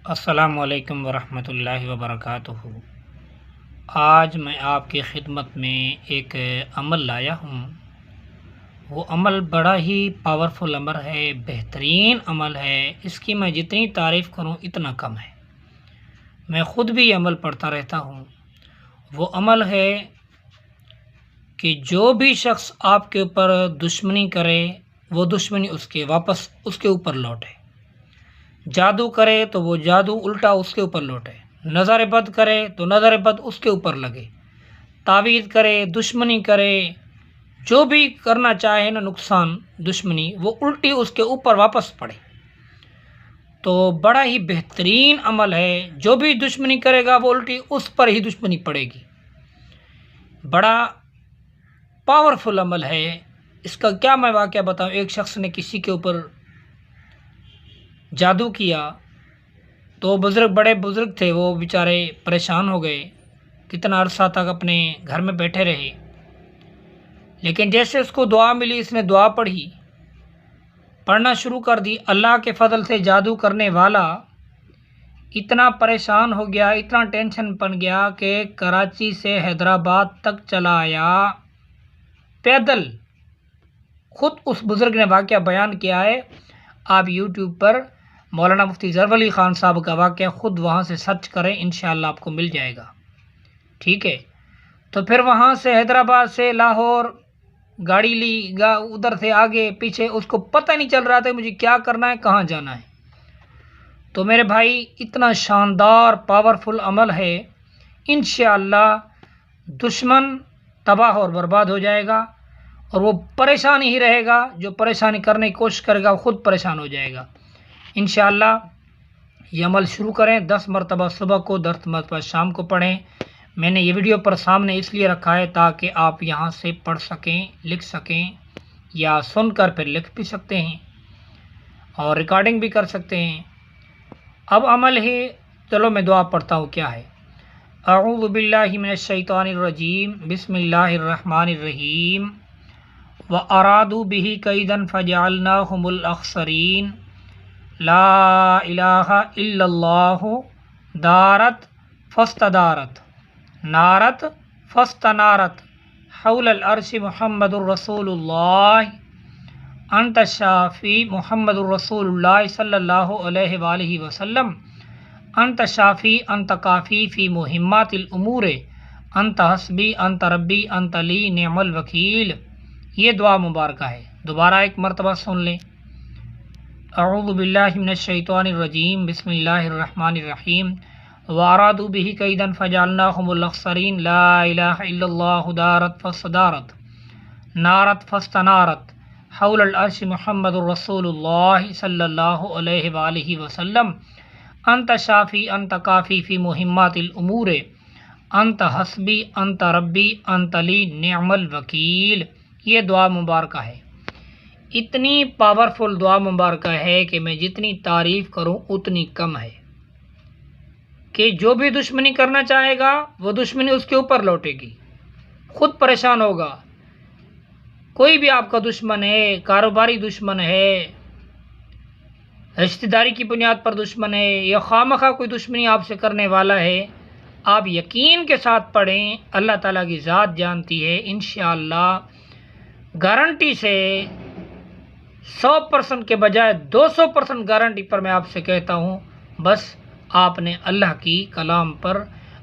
السلام علیکم ورحمۃ اللہ وبرکاتہ۔ آج میں آپ کی خدمت میں ایک عمل لایا ہوں۔ وہ عمل بڑا ہی پاورفل عمل ہے، بہترین عمل ہے۔ اس کی میں جتنی تعریف کروں اتنا کم ہے۔ میں خود بھی یہ عمل پڑھتا رہتا ہوں۔ وہ عمل ہے کہ جو بھی شخص آپ کے اوپر دشمنی کرے وہ دشمنی واپس اس کے اوپر لوٹے۔ جادو کرے تو وہ جادو الٹا اس کے اوپر لوٹے، نظر بد کرے تو نظر بد اس کے اوپر لگے، تعویذ کرے، دشمنی کرے، جو بھی کرنا چاہے نا نقصان دشمنی، وہ الٹی اس کے اوپر واپس پڑے۔ تو بڑا ہی بہترین عمل ہے۔ جو بھی دشمنی کرے گا وہ الٹی اس پر ہی دشمنی پڑے گی۔ بڑا پاورفل عمل ہے۔ اس کا کیا میں واقعہ بتاؤں۔ ایک شخص نے کسی کے اوپر جادو کیا تو بڑے بزرگ تھے، وہ بیچارے پریشان ہو گئے، کتنا عرصہ تک اپنے گھر میں بیٹھے رہے۔ لیکن جیسے اس کو دعا ملی، اس نے دعا پڑھنا شروع کر دی۔ اللہ کے فضل سے جادو کرنے والا اتنا پریشان ہو گیا، اتنا ٹینشن بن گیا کہ کراچی سے حیدرآباد تک چلا آیا پیدل۔ خود اس بزرگ نے واقعہ بیان کیا ہے۔ آپ یوٹیوب پر مولانا مفتی ظفر علی خان صاحب کا واقعہ خود وہاں سے سرچ کریں، انشاءاللہ آپ کو مل جائے گا۔ ٹھیک ہے، تو پھر وہاں سے حیدرآباد سے لاہور گاڑی لی، ادھر سے آگے پیچھے، اس کو پتہ نہیں چل رہا تھا مجھے کیا کرنا ہے، کہاں جانا ہے۔ تو میرے بھائی اتنا شاندار پاورفل عمل ہے، انشاءاللہ دشمن تباہ اور برباد ہو جائے گا، اور وہ پریشان ہی رہے گا۔ جو پریشانی کرنے کی کوشش کرے گا وہ خود پریشان ہو جائے گا۔ انشاءاللہ یہ عمل شروع کریں۔ 10 مرتبہ صبح کو، 10 مرتبہ شام کو پڑھیں۔ میں نے یہ ویڈیو پر سامنے اس لیے رکھا ہے تاکہ آپ یہاں سے پڑھ سکیں، لکھ سکیں، یا سن کر پھر لکھ بھی سکتے ہیں اور ریکارڈنگ بھی کر سکتے ہیں۔ اب عمل ہے، چلو میں دعا پڑھتا ہوں کیا ہے۔ اعوذ باللہ من الشیطان الرجیم، بسم اللہ الرحمن الرحیم۔ وَأَرَادُوا بِهِ كَيْدًا فَجَعَلْنَاهُمُ الْأَخْسَرِينَ۔ لا الہ الا اللہ دارت فاستدارت نارت فاستنارت حول العرش محمد الرسول اللہ انت شافی محمد الرسول اللہ صلی اللہ علیہ وآلہ وسلم انت شافی انت کافی فی مہمات الامور انت حسبی انت ربی انت لی نعم الوکیل۔ یہ دعا مبارکہ ہے، دوبارہ ایک مرتبہ سن لیں۔ اعوذ باللہ من الشیطان الرجیم، بسم اللہ الرحمن الرحیم۔ وَأَرَادُوا بِهِ كَيْدًا فَجَعَلْنَاهُمُ الْأَخْسَرِينَ لا الہ الا اللہ دارت فاستدارت نارت فاستنارت حول العرش محمد الرسول اللہ صلی اللہ علیہ وآلہ وسلم انت شافی انت کافی فی مہمات الامور انت حسبی انت ربی انت لی نعم الوکیل۔ یہ دعا مبارکہ ہے۔ اتنی پاورفل دعا مبارکہ ہے کہ میں جتنی تعریف کروں اتنی کم ہے، کہ جو بھی دشمنی کرنا چاہے گا وہ دشمنی اس کے اوپر لوٹے گی، خود پریشان ہوگا۔ کوئی بھی آپ کا دشمن ہے، کاروباری دشمن ہے، رشتہ داری کی بنیاد پر دشمن ہے، یا خواہ کوئی دشمنی آپ سے کرنے والا ہے، آپ یقین کے ساتھ پڑھیں، اللہ تعالیٰ کی ذات جانتی ہے۔ انشاءاللہ گارنٹی سے 100% کے بجائے 200% گارنٹی پر میں آپ سے کہتا ہوں، بس آپ نے اللہ کی کلام پر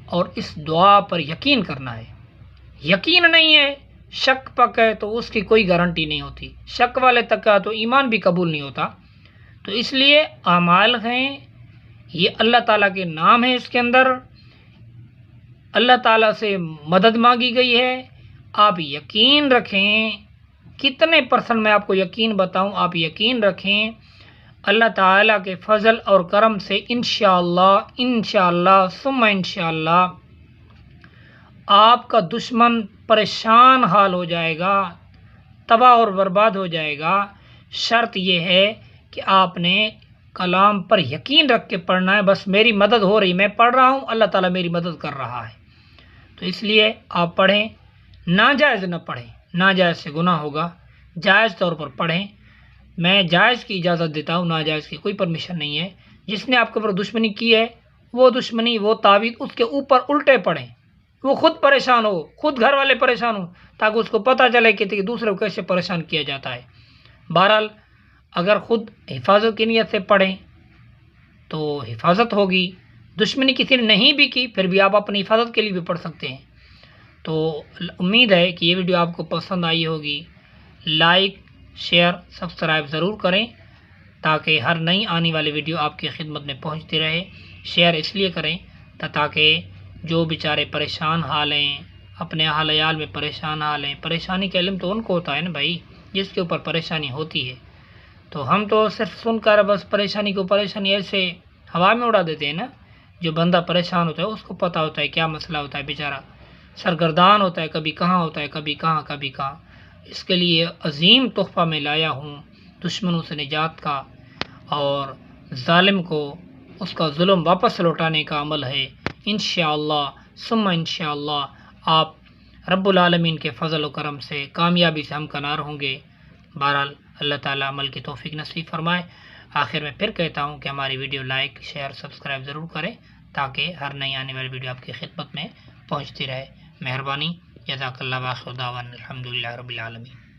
اور اس دعا پر یقین کرنا ہے۔ یقین نہیں ہے، شک پک ہے تو اس کی کوئی گارنٹی نہیں ہوتی۔ شک والے تک کا تو ایمان بھی قبول نہیں ہوتا۔ تو اس لیے اعمال ہیں، یہ اللہ تعالیٰ کے نام ہے، اس کے اندر اللہ تعالیٰ سے مدد مانگی گئی ہے۔ آپ یقین رکھیں، کتنے % میں آپ کو یقین بتاؤں، آپ یقین رکھیں، اللہ تعالیٰ کے فضل اور کرم سے انشاءاللہ ثم انشاءاللہ آپ کا دشمن پریشان حال ہو جائے گا، تباہ اور برباد ہو جائے گا۔ شرط یہ ہے کہ آپ نے کلام پر یقین رکھ کے پڑھنا ہے۔ بس میری مدد ہو رہی، میں پڑھ رہا ہوں، اللہ تعالیٰ میری مدد کر رہا ہے۔ تو اس لیے آپ پڑھیں، ناجائز نہ پڑھیں، ناجائز سے گناہ ہوگا، جائز طور پر پڑھیں۔ میں جائز کی اجازت دیتا ہوں، ناجائز کی کوئی پرمیشن نہیں ہے۔ جس نے آپ کے اوپر دشمنی کی ہے وہ دشمنی وہ تعویذ اس کے اوپر الٹے پڑیں، وہ خود پریشان ہو، خود گھر والے پریشان ہو، تاکہ اس کو پتہ چلے کہ دوسرے کو کیسے پریشان کیا جاتا ہے۔ بہرحال اگر خود حفاظت کی نیت سے پڑھیں تو حفاظت ہوگی، دشمنی کسی نے نہیں بھی کی پھر بھی آپ اپنی حفاظت کے لیے بھی پڑھ سکتے ہیں۔ تو امید ہے کہ یہ ویڈیو آپ کو پسند آئی ہوگی۔ لائک، شیئر، سبسکرائب ضرور کریں تاکہ ہر نئی آنے والی ویڈیو آپ کی خدمت میں پہنچتی رہے۔ شیئر اس لیے کریں تاکہ جو بیچارے پریشان حال ہیں، اپنے اہل عیال میں پریشان حال ہیں، پریشانی کا علم تو ان کو ہوتا ہے نا بھائی جس کے اوپر پریشانی ہوتی ہے، تو ہم تو صرف سن کر بس پریشانی ایسے ہوا میں اڑا دیتے ہیں نا۔ جو بندہ پریشان ہوتا ہے اس کو پتہ ہوتا ہے کیا مسئلہ ہوتا ہے، بیچارہ سرگردان ہوتا ہے، کبھی کہاں ہوتا ہے، کبھی کہاں۔ اس کے لیے عظیم تحفہ میں لایا ہوں دشمنوں سے نجات کا، اور ظالم کو اس کا ظلم واپس لوٹانے کا عمل ہے۔ انشاءاللہ ثم انشاءاللہ آپ رب العالمین کے فضل و کرم سے کامیابی سے ہمکنار ہوں گے۔ بہرحال اللہ تعالیٰ عمل کی توفیق نصیب فرمائے۔ آخر میں پھر کہتا ہوں کہ ہماری ویڈیو لائک، شیئر، سبسکرائب ضرور کریں تاکہ ہر نئی آنے والی ویڈیو آپ کی خدمت میں پہنچتی رہے۔ مہربانی، جزاک اللہ، وآخر دعوانا الحمدللہ رب العالمین۔